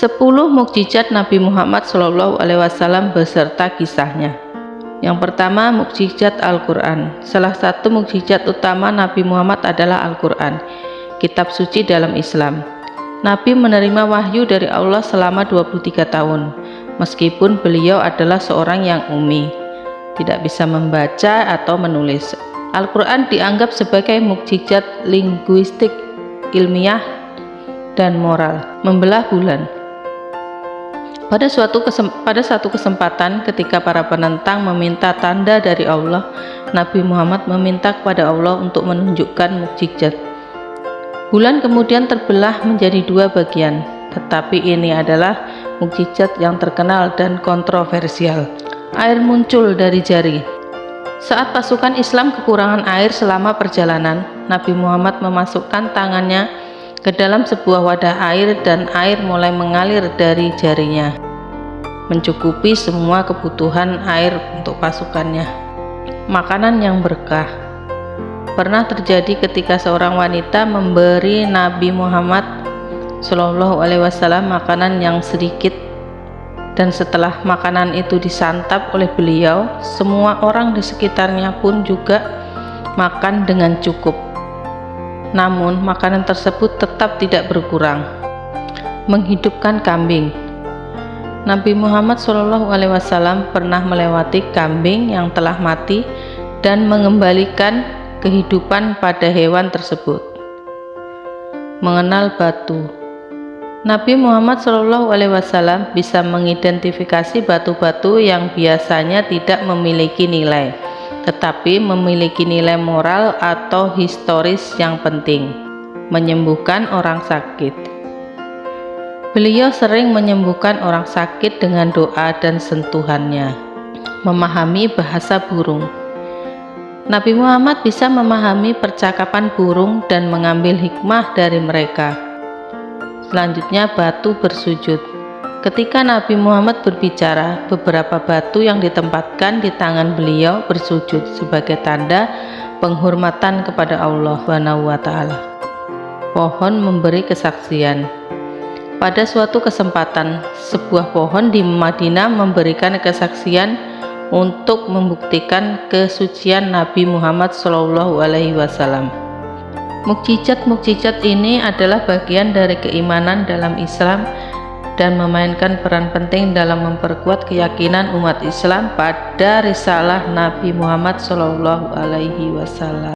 10 mukjizat Nabi Muhammad SAW beserta kisahnya. Yang pertama, mukjizat Al-Quran. Salah satu mukjizat utama Nabi Muhammad adalah Al-Quran, kitab suci dalam Islam. Nabi menerima wahyu dari Allah selama 23 tahun, meskipun beliau adalah seorang yang ummi, tidak bisa membaca atau menulis. Al-Quran dianggap sebagai mukjizat linguistik, ilmiah, dan moral. Membelah bulan. Pada satu kesempatan ketika para penentang meminta tanda dari Allah, Nabi Muhammad meminta kepada Allah untuk menunjukkan mukjizat. Bulan kemudian terbelah menjadi 2 bagian, tetapi ini adalah mukjizat yang terkenal dan kontroversial. Air muncul dari jari. Saat pasukan Islam kekurangan air selama perjalanan, Nabi Muhammad memasukkan tangannya ke dalam sebuah wadah air dan air mulai mengalir dari jarinya, mencukupi semua kebutuhan air untuk pasukannya. Makanan yang berkah. Pernah terjadi ketika seorang wanita memberi Nabi Muhammad SAW makanan yang sedikit, dan setelah makanan itu disantap oleh beliau, semua orang di sekitarnya pun juga makan dengan cukup. Namun makanan tersebut tetap tidak berkurang. Menghidupkan kambing. Nabi Muhammad SAW pernah melewati kambing yang telah mati dan mengembalikan kehidupan pada hewan tersebut. Mengenal batu. Nabi Muhammad SAW bisa mengidentifikasi batu-batu yang biasanya tidak memiliki nilai, tetapi memiliki nilai moral atau historis yang penting. Menyembuhkan orang sakit. Beliau sering menyembuhkan orang sakit dengan doa dan sentuhannya. Memahami bahasa burung. Nabi Muhammad bisa memahami percakapan burung dan mengambil hikmah dari mereka. Selanjutnya, batu bersujud. Ketika Nabi Muhammad berbicara, beberapa batu yang ditempatkan di tangan beliau bersujud sebagai tanda penghormatan kepada Allah SWT. Pohon memberi kesaksian. Pada suatu kesempatan, sebuah pohon di Madinah memberikan kesaksian untuk membuktikan kesucian Nabi Muhammad SAW. Mukjizat-mukjizat ini adalah bagian dari keimanan dalam Islam dan memainkan peran penting dalam memperkuat keyakinan umat Islam pada risalah Nabi Muhammad SAW.